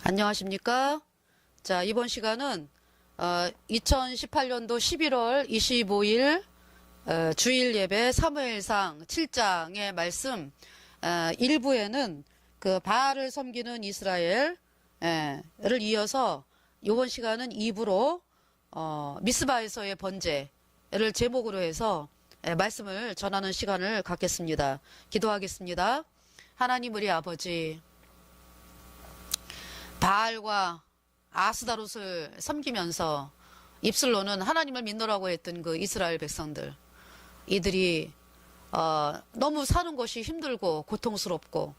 안녕하십니까? 자, 이번 시간은 2018년도 11월 25일 주일 예배 사무엘상 7장의 말씀 1부에는 그 바알을 섬기는 이스라엘을 이어서 이번 시간은 2부로 미스바에서의 번제를 제목으로 해서 말씀을 전하는 시간을 갖겠습니다. 기도하겠습니다. 하나님 우리 아버지, 바알과 아스다롯을 섬기면서 입술로는 하나님을 믿노라고 했던 그 이스라엘 백성들, 이들이 너무 사는 것이 힘들고 고통스럽고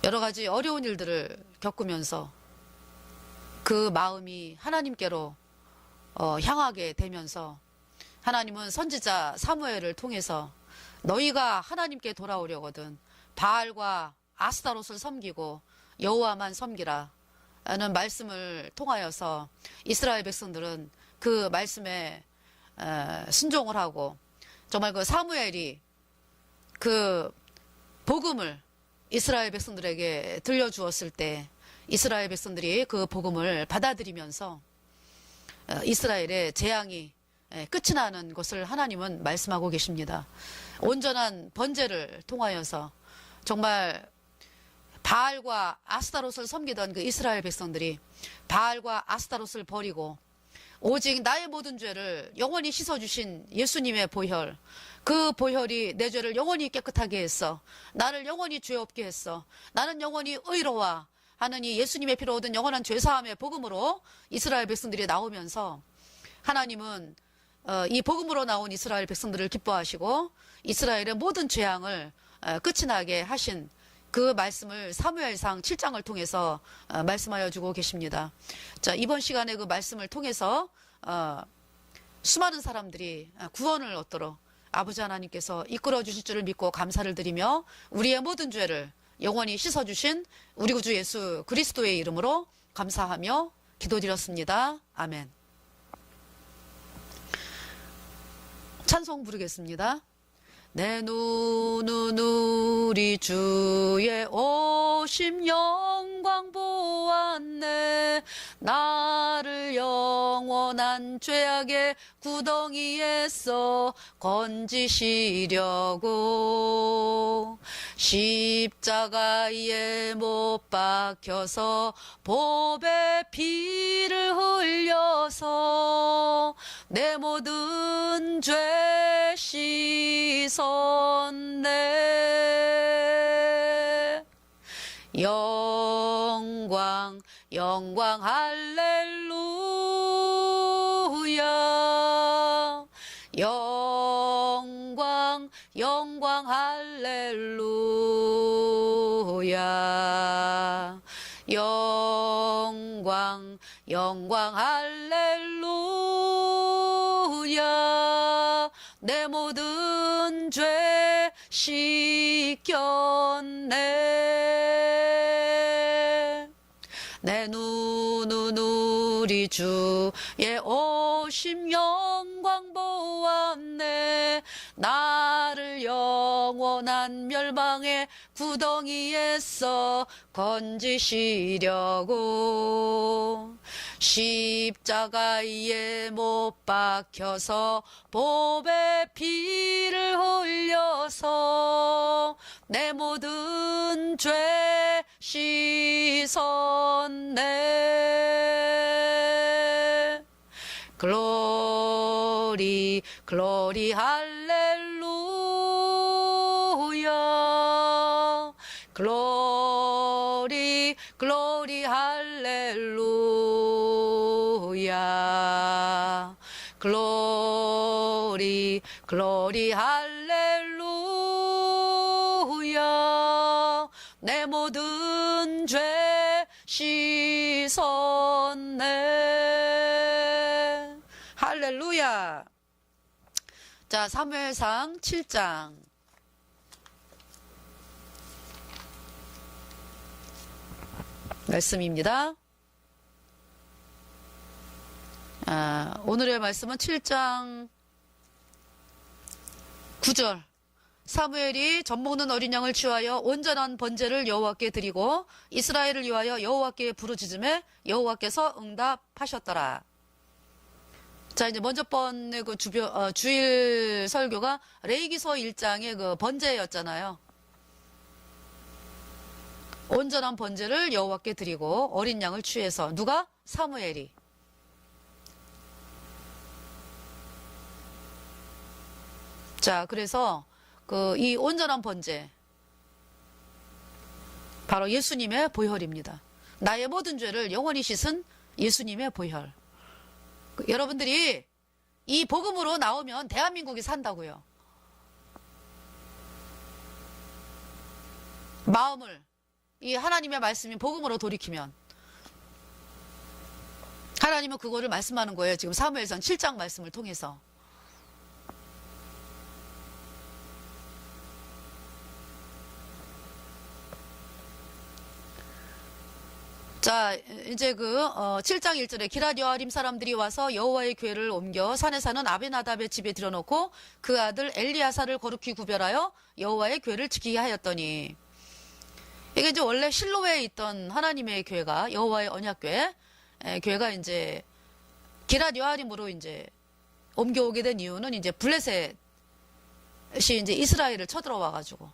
여러 가지 어려운 일들을 겪으면서 그 마음이 하나님께로 향하게 되면서 하나님은 선지자 사무엘을 통해서 너희가 하나님께 돌아오려거든 바알과 아스다롯을 섬기고 여호와만 섬기라 라는 말씀을 통하여서 이스라엘 백성들은 그 말씀에 순종을 하고 정말 그 사무엘이 그 복음을 이스라엘 백성들에게 들려주었을 때 이스라엘 백성들이 그 복음을 받아들이면서 이스라엘의 재앙이 끝이 나는 것을 하나님은 말씀하고 계십니다. 온전한 번제를 통하여서 정말 바알과 아스타롯을 섬기던 그 이스라엘 백성들이 바알과 아스타롯을 버리고 오직 나의 모든 죄를 영원히 씻어주신 예수님의 보혈, 그 보혈이 내 죄를 영원히 깨끗하게 했어. 나를 영원히 죄 없게 했어. 나는 영원히 의로와 하는 이 예수님의 피로 얻은 영원한 죄사함의 복음으로 이스라엘 백성들이 나오면서 하나님은 이 복음으로 나온 이스라엘 백성들을 기뻐하시고 이스라엘의 모든 재앙을 끝이 나게 하신 그 말씀을 사무엘상 7장을 통해서 말씀하여 주고 계십니다. 자, 이번 시간에 그 말씀을 통해서 수많은 사람들이 구원을 얻도록 아버지 하나님께서 이끌어 주실 줄을 믿고 감사를 드리며 우리의 모든 죄를 영원히 씻어주신 우리 구주 예수 그리스도의 이름으로 감사하며 기도드렸습니다. 아멘. 찬송 부르겠습니다. 내 눈은 우리 주의 오심 영광 보았네. 나를 영원한 죄악의 구덩이에서 건지시려고 십자가에 못 박혀서 보배 피를 흘려서 내 모든 죄 씻었네. 영광 영광 할렐루야. 영광 영광 할렐루야. 영광 영광 할렐루야. 내 모든 죄 씻겼네. 내 눈은 우리 주의 오심 영광 보았네. 나를 영원한 멸망의 구덩이에서 건지시려고 십자가에 못 박혀서 보배 피를 흘려서 내 모든 죄 씻었네. 글로리 글로리 할렐루야. 글로리 글로리 할렐루야. 글로리 글로리 할렐루야. 내 모든 죄 씻었네. 할렐루야. 자, 사무엘상 7장 말씀입니다. 오늘의 말씀은 7장 9절 사무엘이 젖먹는 어린 양을 취하여 온전한 번제를 여호와께 드리고 이스라엘을 위하여 여호와께 부르짖음에 여호와께서 응답하셨더라. 자, 이제 먼저 번의 그 주일 설교가 레위기서 1장의 그 번제였잖아요. 온전한 번제를 여호와께 드리고 어린 양을 취해서 누가? 사무엘이. 자, 그래서 이 온전한 번제 바로 예수님의 보혈입니다. 나의 모든 죄를 영원히 씻은 예수님의 보혈. 여러분들이 이 복음으로 나오면 대한민국이 산다고요. 마음을 이 하나님의 말씀인 복음으로 돌이키면 하나님은 그거를 말씀하는 거예요. 지금 사무엘상 7장 말씀을 통해서. 자, 이제 7장 1절에 기럇 여아림 사람들이 와서 여호와의 궤를 옮겨 산에 사는 아벤하답의 집에 들여놓고 그 아들 엘리야사를 거룩히 구별하여 여호와의 궤를 지키게 하였더니, 이게 이제 원래 실로에 있던 하나님의 궤가 여호와의 언약궤, 궤가 이제 기럇 여아림으로 이제 옮겨오게 된 이유는 이제 블레셋이 이제 이스라엘을 쳐들어와 가지고,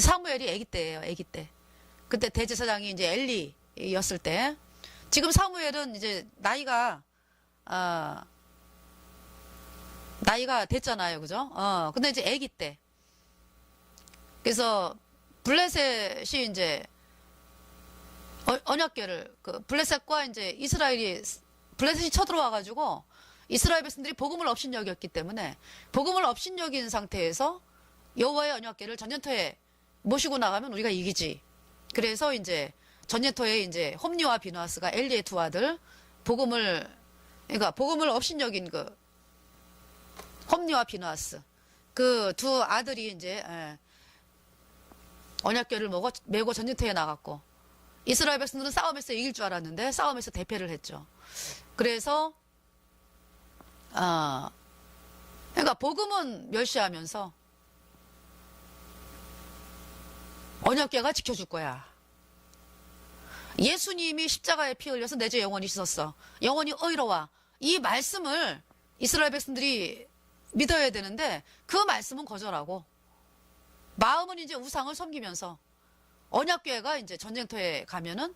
사무엘이 아기 때예요, 아기 때. 그때 대제사장이 이제 엘리였을 때, 지금 사무엘은 이제 나이가 됐잖아요, 그죠? 근데 이제 아기 때. 그래서 블레셋이 이제 언약궤를 블레셋과 이제 블레셋이 쳐들어와가지고 이스라엘 백성들이 복음을 업신여겼기 때문에 복음을 업신여긴 상태에서 여호와의 언약궤를 전쟁터에 모시고 나가면 우리가 이기지. 그래서 이제 전쟁터에 이제 홈리와 비누아스가 엘리의 두 아들 그러니까 복음을 업신여긴 홈리와 비누아스 그 두 아들이 이제 언약궤를 메고 전쟁터에 나갔고, 이스라엘 백성들은 싸움에서 이길 줄 알았는데 싸움에서 대패를 했죠. 그래서 그러니까 복음은 멸시하면서 언약궤가 지켜줄 거야. 예수님이 십자가에 피 흘려서 내 죄 영원히 씻었어. 영원히 의로워. 이 말씀을 이스라엘 백성들이 믿어야 되는데 그 말씀은 거절하고 마음은 이제 우상을 섬기면서 언약궤가 이제 전쟁터에 가면은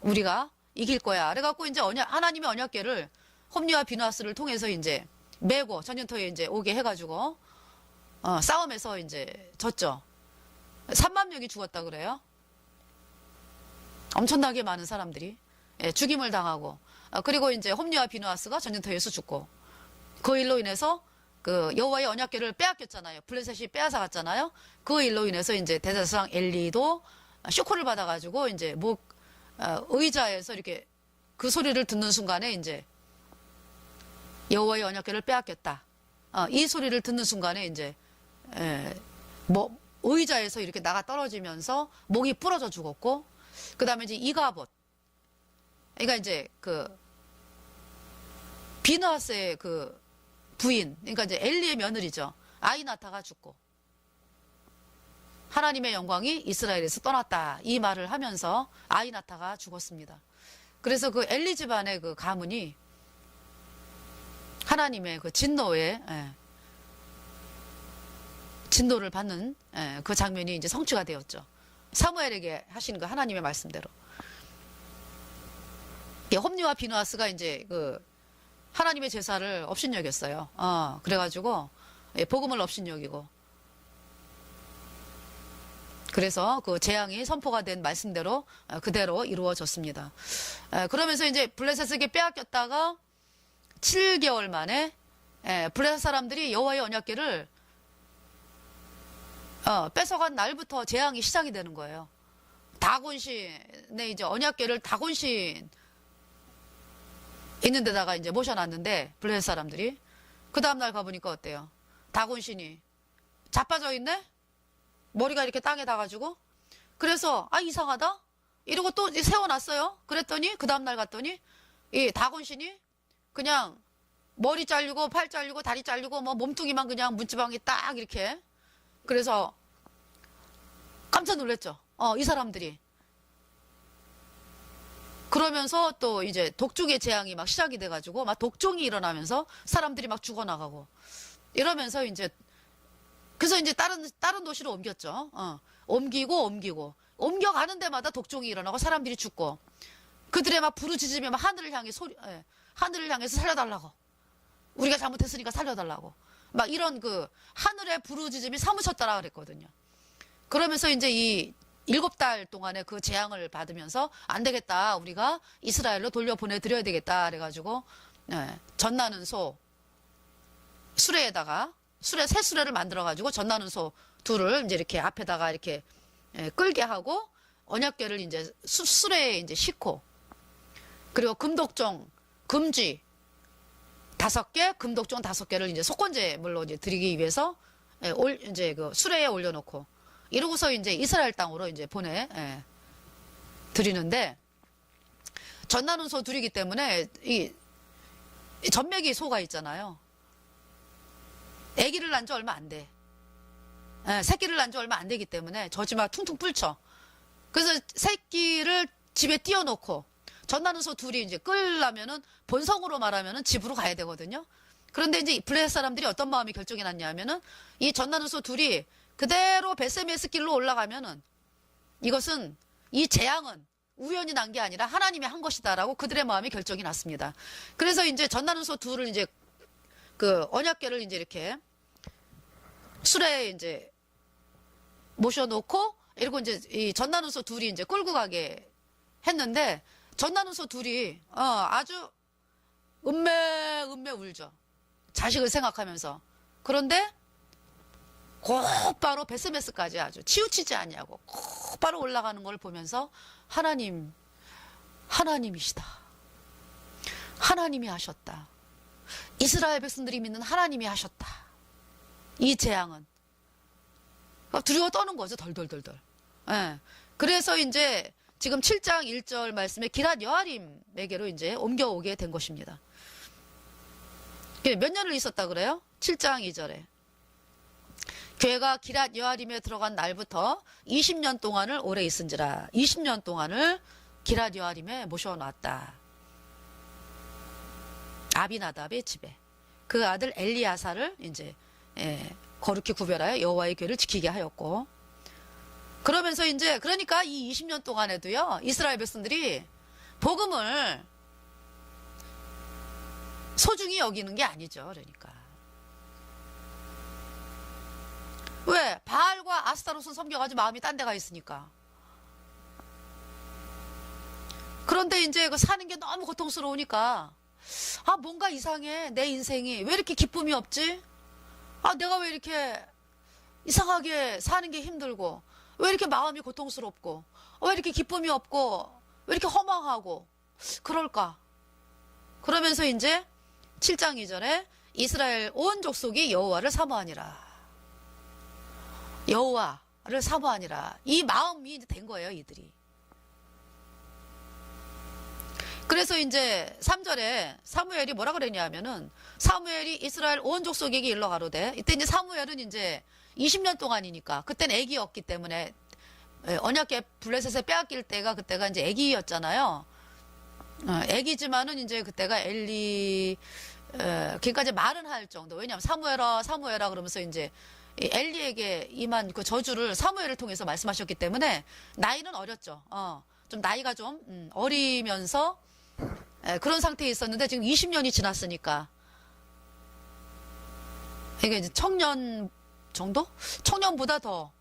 우리가 이길 거야. 그래갖고 이제 하나님의 언약궤를 홈리와 비누아스를 통해서 이제 메고 전쟁터에 이제 오게 해가지고 싸움에서 이제 졌죠. 3만 명이 죽었다 그래요. 엄청나게 많은 사람들이 죽임을 당하고, 그리고 이제 홈리와 비누아스가 전쟁터에서 죽고, 그 일로 인해서 여호와의 언약궤를 빼앗겼잖아요. 블레셋이 빼앗아 갔잖아요. 그 일로 인해서 이제 대제사장 엘리도 쇼크를 받아가지고 이제 의자에서 이렇게 그 소리를 듣는 순간에 이제 여호와의 언약궤를 빼앗겼다. 이 소리를 듣는 순간에 이제 의자에서 이렇게 나가 떨어지면서 목이 부러져 죽었고, 그 다음에 이제 이가봇, 그러니까 이제 비누아스의 부인, 그러니까 이제 엘리의 며느리죠. 아이나타가 죽고, 하나님의 영광이 이스라엘에서 떠났다. 이 말을 하면서 아이나타가 죽었습니다. 그래서 엘리 집안의 가문이 하나님의 진노를 받는 그 장면이 이제 성취가 되었죠. 사무엘에게 하시는 하나님의 말씀대로. 홈리와 비누아스가 이제 하나님의 제사를 업신여겼어요. 그래가지고 복음을 업신여기고, 그래서 재앙이 선포가 된 말씀대로 그대로 이루어졌습니다. 그러면서 이제 블레셋에게 빼앗겼다가 7개월 만에 블레셋 사람들이 여호와의 언약궤를 뺏어간 날부터 재앙이 시작이 되는 거예요. 다곤신의 이제 언약궤를 다곤신 있는 데다가 이제 모셔놨는데, 블레셋 사람들이 그 다음날 가보니까 어때요? 다곤신이 자빠져 있네? 머리가 이렇게 땅에 닿아가지고. 그래서 이상하다? 이러고 또 세워놨어요. 그랬더니 그 다음날 갔더니 이 다곤신이 그냥 머리 잘리고 팔 잘리고 다리 잘리고 뭐 몸뚱이만 그냥 문지방이 딱 이렇게. 그래서 깜짝 놀랐죠. 이 사람들이. 그러면서 또 이제 독종의 재앙이 막 시작이 돼가지고 막 독종이 일어나면서 사람들이 막 죽어나가고 이러면서 이제 그래서 이제 다른 도시로 옮겼죠. 옮기고 옮겨가는 데마다 독종이 일어나고 사람들이 죽고 그들의 막 부르짖으며 막 하늘을 향해서 살려달라고. 우리가 잘못했으니까 살려달라고. 막 이런 그 하늘의 부르짖음이 사무쳤다라 그랬거든요. 그러면서 이제 이 7달 동안의 그 재앙을 받으면서 안 되겠다. 우리가 이스라엘로 돌려보내드려야 되겠다. 그래가지고 젖나는 소 수레에다가 새 수레를 만들어가지고 젖나는 소 둘을 이제 이렇게 앞에다가 이렇게 끌게 하고 언약궤를 이제 수레에 이제 싣고 그리고 금독종 금쥐 5개, 금독종 5개를 이제 속건제물로 이제 드리기 위해서 이제 그 수레에 올려놓고 이러고서 이제 이스라엘 땅으로 이제 드리는데 젖나는 소 둘이기 때문에 이 젖먹이 소가 있잖아요. 아기를 낳은 지 얼마 안 돼. 새끼를 낳은 지 얼마 안 되기 때문에 젖이 막 퉁퉁 뿔쳐. 그래서 새끼를 집에 띄워놓고 젖나는 소 둘이 이제 끌려면은 본성으로 말하면은 집으로 가야 되거든요. 그런데 이제 블레셋 사람들이 어떤 마음이 결정이 났냐면은 이 젖나는 소 둘이 그대로 베세메스 길로 올라가면은 이것은 이 재앙은 우연히 난 게 아니라 하나님이 한 것이다라고 그들의 마음이 결정이 났습니다. 그래서 이제 젖나는 소 둘을 이제 그 언약궤를 이제 이렇게 수레에 이제 모셔놓고 이러고 이제 이 젖나는 소 둘이 이제 끌고 가게 했는데 젖나는 소 둘이 아주 음매 울죠. 자식을 생각하면서. 그런데 곧바로 베스메스까지 아주 치우치지 아니하고 곧바로 올라가는 걸 보면서 하나님이시다. 하나님이 하셨다. 이스라엘 백성들이 믿는 하나님이 하셨다. 이 재앙은. 두려워 떠는 거죠. 덜덜덜덜. 그래서 이제 지금 7장 1절 말씀에 기랏 여아림에게로 이제 옮겨오게 된 것입니다. 몇 년을 있었다 그래요? 7장 2절에. 괴가 기랏 여아림에 들어간 날부터 20년 동안을 오래 있은지라. 20년 동안을 기랏 여아림에 모셔놨다. 아비나답의 집에. 그 아들 엘리야사를 이제 거룩히 구별하여 여호와의 궤를 지키게 하였고. 그러면서 이제 그러니까 이 20년 동안에도요. 이스라엘 백성들이 복음을 소중히 여기는 게 아니죠. 그러니까. 왜? 바알과 아스타롯을 섬겨가지고 마음이 딴 데가 있으니까. 그런데 이제 그 사는 게 너무 고통스러우니까 뭔가 이상해. 내 인생이 왜 이렇게 기쁨이 없지? 내가 왜 이렇게 이상하게 사는 게 힘들고 왜 이렇게 마음이 고통스럽고 왜 이렇게 기쁨이 없고 왜 이렇게 허망하고 그럴까? 그러면서 이제 7장 2절에 이스라엘 온 족속이 여호와를 사모하니라. 여호와를 사모하니라. 이 마음이 된 거예요, 이들이. 그래서 이제 3절에 사무엘이 뭐라 그랬냐 하면은 사무엘이 이스라엘 온 족속에게 일러 가로되 이때 이제 사무엘은 이제 20년 동안이니까 그때는 애기였기 때문에 언약궤 블레셋에 빼앗길 때가 그때가 이제 애기였잖아요. 애기지만은 이제 그때가 걔까지 말은 할 정도. 왜냐하면 사무엘아 그러면서 이제 엘리에게 임한 그 저주를 사무엘을 통해서 말씀하셨기 때문에 나이는 어렸죠. 좀 나이가 좀 어리면서 그런 상태에 있었는데 지금 20년이 지났으니까 이게 이제 청년 정도? 청년보다 더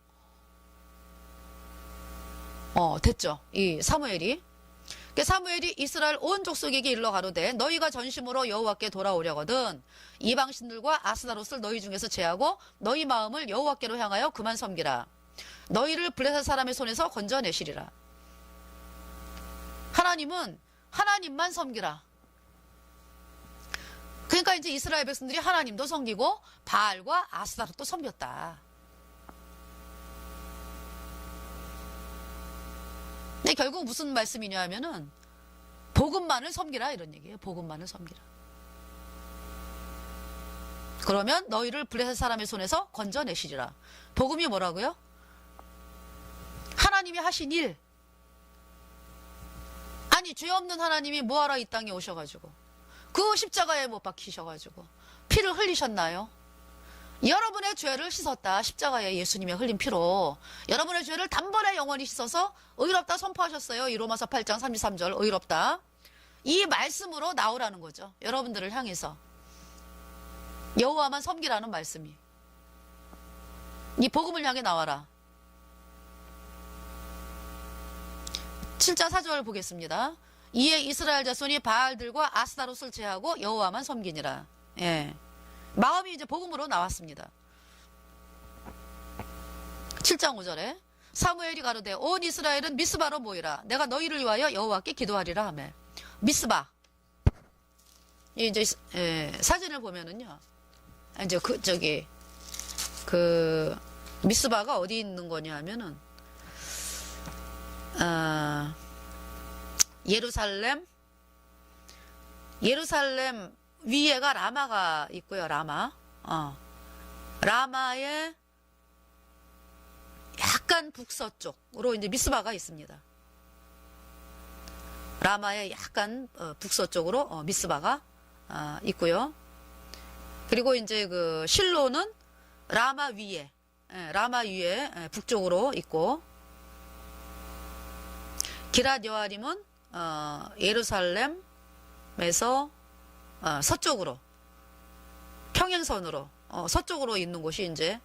됐죠. 이 사무엘이. 사무엘이 이스라엘 온 족속에게 일러 가로되 너희가 전심으로 여호와께 돌아오려거든 이방신들과 아스다롯을 너희 중에서 제하고 너희 마음을 여호와께로 향하여 그만 섬기라. 너희를 블레셋 사람의 손에서 건져내시리라. 하나님은 하나님만 섬기라. 그러니까 이제 이스라엘 백성들이 하나님도 섬기고 바알과 아스다롯도 섬겼다. 근데 결국 무슨 말씀이냐 하면은 복음만을 섬기라 이런 얘기예요. 복음만을 섬기라. 그러면 너희를 블레셋 사람의 손에서 건져내시리라. 복음이 뭐라고요? 하나님이 하신 일. 아니 죄 없는 하나님이 뭐하러 이 땅에 오셔가지고 그 십자가에 못 박히셔가지고 피를 흘리셨나요? 여러분의 죄를 씻었다. 십자가에 예수님의 흘린 피로 여러분의 죄를 단번에 영원히 씻어서 의롭다 선포하셨어요. 이 로마서 8장 33절 의롭다. 이 말씀으로 나오라는 거죠. 여러분들을 향해서 여호와만 섬기라는 말씀이. 이 복음을 향해 나와라. 7장 4절 보겠습니다. 이에 이스라엘 자손이 바알들과 아스타롯을 제하고 여호와만 섬기니라. 예. 마음이 이제 복음으로 나왔습니다. 7장 5절에 사무엘이 가로되 온 이스라엘은 미스바로 모이라. 내가 너희를 위하여 여호와께 기도하리라 하며. 미스바. 이제 사진을 보면은요. 이제 미스바가 어디 있는 거냐 하면은 예루살렘 위에가 라마가 있고요. 라마의 약간 북서쪽으로 이제 미스바가 있습니다. 라마의 약간 북서쪽으로 미스바가 있고요. 그리고 이제 그 실로는 라마 위에 북쪽으로 있고, 기랏 여아림은 예루살렘에서 서쪽으로 평행선으로 서쪽으로 있는 곳이 이제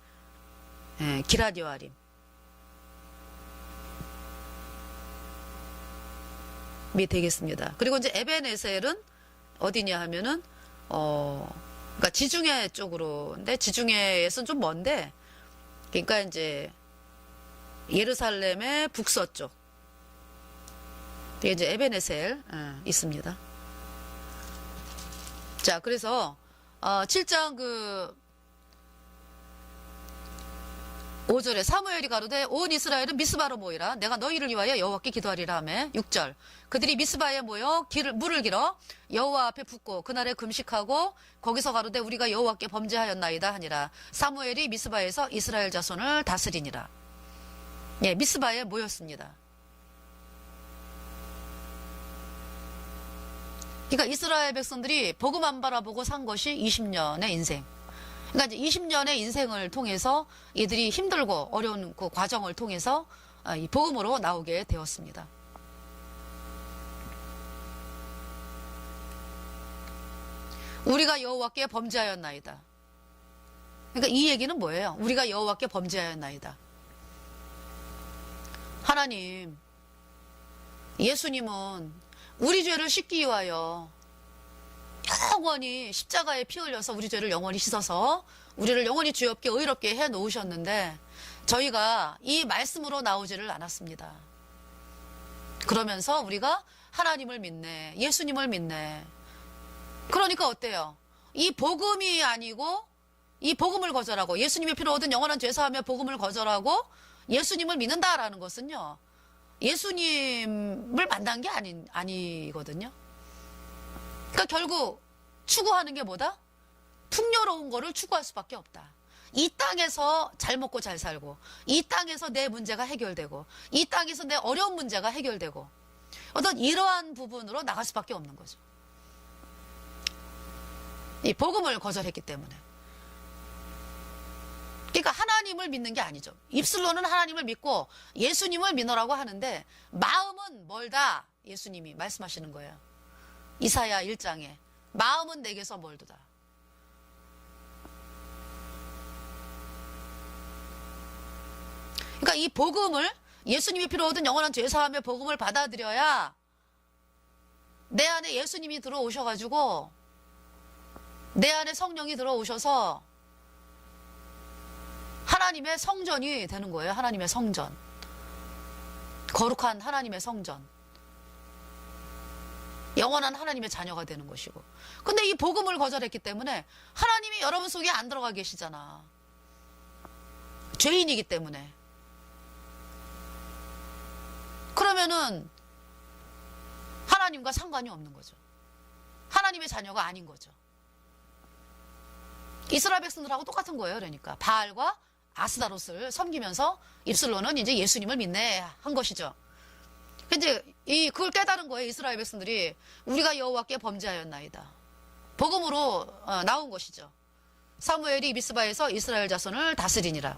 기랏 여아림이 되겠습니다. 그리고 이제 에벤에셀은 어디냐 하면은 그러니까 지중해 쪽으로인데, 지중해에서는 좀 먼데, 그러니까 이제 예루살렘의 북서쪽 이제 에벤에셀 있습니다. 자, 그래서 7장 5절에 사무엘이 가로되 온 이스라엘은 미스바로 모이라. 내가 너희를 위하여 여호와께 기도하리라 하며. 6절 그들이 미스바에 모여 물을 길어 여호와 앞에 붓고 그날에 금식하고 거기서 가로되 우리가 여호와께 범죄하였나이다 하니라. 사무엘이 미스바에서 이스라엘 자손을 다스리니라. 예, 미스바에 모였습니다. 그러니까 이스라엘 백성들이 복음 안 바라보고 산 것이 20년의 인생. 그러니까 이제 20년의 인생을 통해서 이들이 힘들고 어려운 그 과정을 통해서 이 복음으로 나오게 되었습니다. 우리가 여호와께 범죄하였나이다. 그러니까 이 얘기는 뭐예요? 우리가 여호와께 범죄하였나이다. 하나님, 예수님은 우리 죄를 씻기 위하여 영원히 십자가에 피 흘려서 우리 죄를 영원히 씻어서 우리를 영원히 죄 없게 의롭게 해 놓으셨는데 저희가 이 말씀으로 나오지를 않았습니다. 그러면서 우리가 하나님을 믿네, 예수님을 믿네. 그러니까 어때요? 이 복음이 아니고 이 복음을 거절하고 예수님의 피로 얻은 영원한 죄사하며 복음을 거절하고 예수님을 믿는다라는 것은요, 예수님을 만난 게 아니거든요. 그러니까 결국 추구하는 게 뭐다? 풍요로운 거를 추구할 수밖에 없다. 이 땅에서 잘 먹고 잘 살고, 이 땅에서 내 문제가 해결되고, 이 땅에서 내 어려운 문제가 해결되고, 어떤 이러한 부분으로 나갈 수밖에 없는 거죠. 이 복음을 거절했기 때문에. 그러니까 하나님을 믿는 게 아니죠. 입술로는 하나님을 믿고 예수님을 믿으라고 하는데 마음은 멀다. 예수님이 말씀하시는 거예요. 이사야 1장에 마음은 내게서 멀도다. 그러니까 이 복음을, 예수님이 피로 얻은 영원한 죄사함의 복음을 받아들여야 내 안에 예수님이 들어오셔가지고 내 안에 성령이 들어오셔서 하나님의 성전이 되는 거예요. 하나님의 성전. 거룩한 하나님의 성전. 영원한 하나님의 자녀가 되는 것이고. 근데 이 복음을 거절했기 때문에 하나님이 여러분 속에 안 들어가 계시잖아. 죄인이기 때문에. 그러면은 하나님과 상관이 없는 거죠. 하나님의 자녀가 아닌 거죠. 이스라엘 백성들하고 똑같은 거예요. 그러니까 바알과 아스다롯을 섬기면서 입술로는 이제 예수님을 믿네 한 것이죠. 근데 그걸 깨달은 거예요. 이스라엘 백성들이 우리가 여호와께 범죄하였나이다. 복음으로 나온 것이죠. 사무엘이 미스바에서 이스라엘 자손을 다스리니라.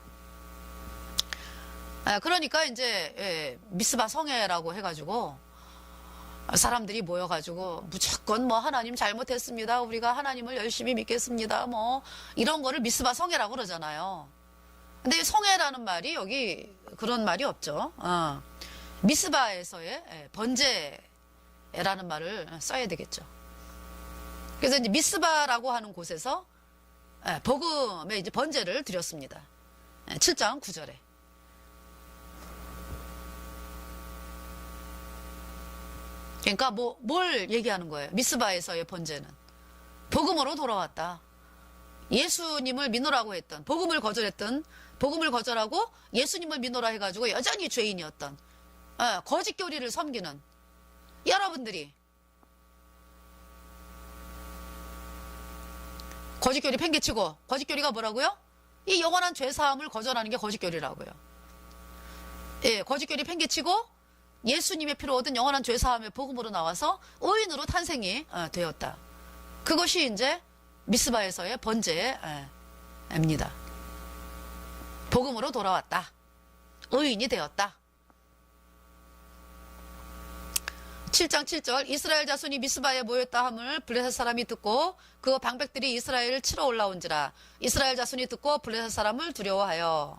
그러니까 이제 미스바 성회라고 해가지고 사람들이 모여가지고 무조건 뭐 하나님 잘못했습니다. 우리가 하나님을 열심히 믿겠습니다. 뭐 이런 거를 미스바 성회라고 그러잖아요. 근데 성회라는 말이 여기 그런 말이 없죠. 미스바에서의 번제라는 말을 써야 되겠죠. 그래서 이제 미스바라고 하는 곳에서 복음의 이제 번제를 드렸습니다. 7장 9절에. 그러니까 뭘 얘기하는 거예요? 미스바에서의 번제는 복음으로 돌아왔다. 예수님을 믿노라고 했던, 복음을 거절하고 예수님을 믿노라 해가지고 여전히 죄인이었던 거짓 교리를 섬기는 여러분들이 거짓 교리 팽개치고, 거짓 교리가 뭐라고요? 이 영원한 죄 사함을 거절하는 게 거짓 교리라고요. 예, 거짓 교리 팽개치고 예수님의 피로 얻은 영원한 죄 사함의 복음으로 나와서 의인으로 탄생이 되었다. 그것이 이제 미스바에서의 번제입니다. 복음으로 돌아왔다. 의인이 되었다. 7장 7절 이스라엘 자손이 미스바에 모였다 함을 블레셋 사람이 듣고 그 방백들이 이스라엘을 치러 올라온지라. 이스라엘 자손이 듣고 블레셋 사람을 두려워하여.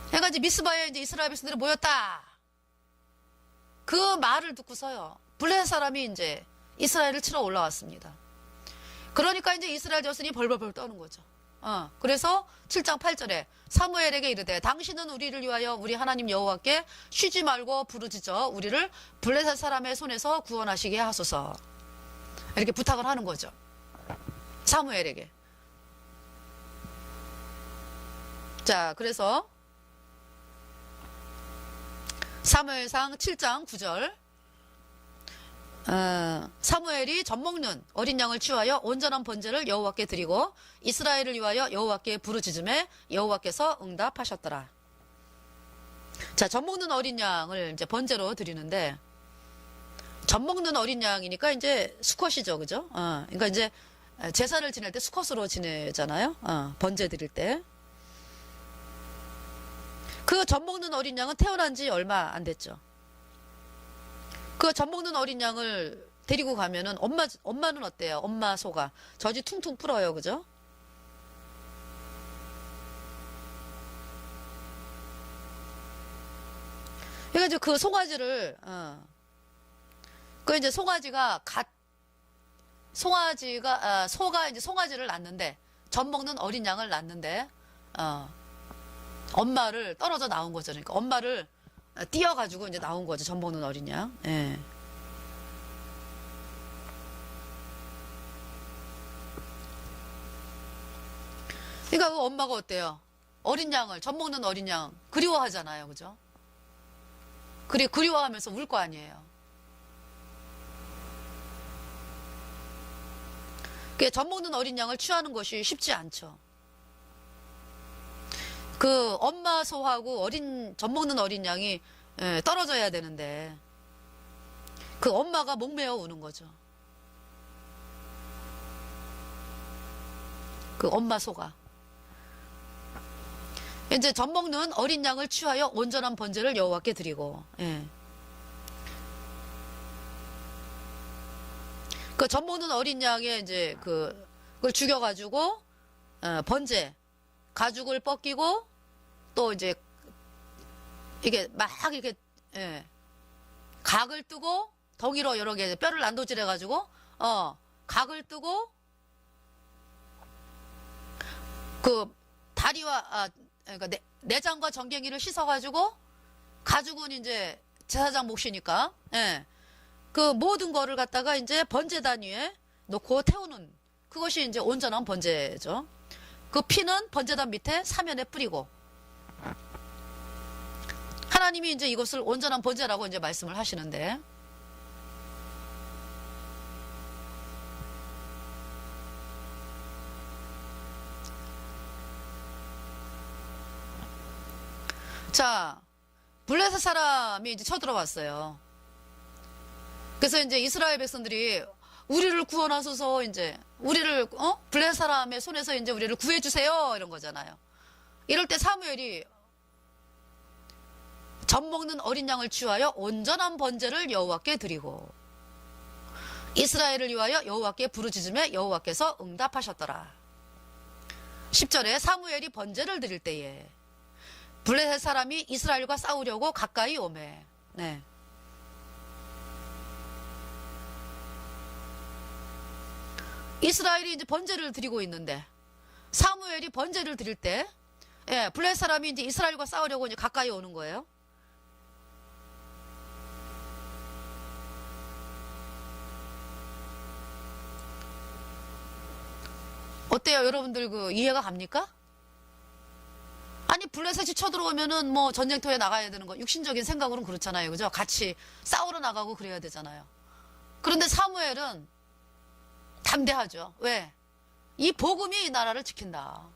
그러니까 이제 미스바에 이제 이스라엘 백성들이 모였다. 그 말을 듣고서요. 블레셋 사람이 이제 이스라엘을 치러 올라왔습니다. 그러니까 이제 이스라엘 자손이 벌벌벌 떠는 거죠. 그래서 7장 8절에 사무엘에게 이르되 당신은 우리를 위하여 우리 하나님 여호와께 쉬지 말고 부르짖어 우리를 블레셋 사람의 손에서 구원하시게 하소서. 이렇게 부탁을 하는 거죠. 사무엘에게. 자, 그래서 사무엘상 7장 9절 사무엘이 젖먹는 어린 양을 취하여 온전한 번제를 여호와께 드리고 이스라엘을 위하여 여호와께 부르짖음에 여호와께서 응답하셨더라. 자, 젖먹는 어린 양을 이제 번제로 드리는데 젖먹는 어린 양이니까 이제 수컷이죠, 그죠? 그러니까 이제 제사를 지낼 때 수컷으로 지내잖아요. 번제 드릴 때. 그 젖먹는 어린 양은 태어난 지 얼마 안 됐죠. 그 젖먹는 어린 양을 데리고 가면은 엄마는 어때요? 엄마 소가 젖이 퉁퉁 풀어요, 그죠? 그러니까 이제 그 송아지를 그 이제 소가 이제 송아지를 낳는데 젖먹는 어린 양을 낳는데 엄마를 떨어져 나온 거죠. 그러니까 엄마를 띄어가지고 이제 나온 거죠. 젖먹는 어린 양. 예. 그러니까 그 엄마가 어때요? 어린 양을, 젖먹는 어린 양 그리워하잖아요. 그죠? 그리워하면서 울 거 아니에요. 그 젖먹는 어린 양을 취하는 것이 쉽지 않죠. 그 엄마 소하고 젖먹는 어린 양이 떨어져야 되는데 그 엄마가 목매어 우는 거죠. 그 엄마 소가 이제 젖먹는 어린 양을 취하여 온전한 번제를 여호와께 드리고, 그 젖먹는 어린 양의 이제 그걸 죽여가지고 번제 가죽을 벗기고 또 이제 이게 막 이렇게 각을 뜨고 덩이로 여러 개 뼈를 난도질해 가지고 각을 뜨고 그 다리와 그러니까 내장과 정갱이를 씻어 가지고 가죽은 이제 제사장 몫이니까 그 모든 거를 갖다가 이제 번제단 위에 놓고 태우는 그것이 이제 온전한 번제죠. 그 피는 번제단 밑에 사면에 뿌리고 하나님이 이제 이것을 온전한 번제라고 이제 말씀을 하시는데 자, 블레셋 사람이 이제 쳐들어왔어요. 그래서 이제 이스라엘 백성들이 우리를 구원하소서, 이제 우리를 블레셋 사람의 손에서 이제 우리를 구해주세요, 이런 거잖아요. 이럴 때 사무엘이 젖 먹는 어린 양을 취하여 온전한 번제를 여호와께 드리고 이스라엘을 위하여 여호와께 부르짖음에 여호와께서 응답하셨더라. 10절에 사무엘이 번제를 드릴 때에 블레셋 사람이 이스라엘과 싸우려고 가까이 오매. 네. 이스라엘이 이제 번제를 드리고 있는데 사무엘이 번제를 드릴 때, 예, 블레셋 사람이 이제 이스라엘과 싸우려고 이제 가까이 오는 거예요. 어때요, 여러분들? 그 이해가 갑니까? 아니, 블레셋이 쳐들어오면은 뭐 전쟁터에 나가야 되는 거, 육신적인 생각으로는 그렇잖아요, 그죠? 같이 싸우러 나가고 그래야 되잖아요. 그런데 사무엘은 담대하죠. 왜? 이 복음이 이 나라를 지킨다.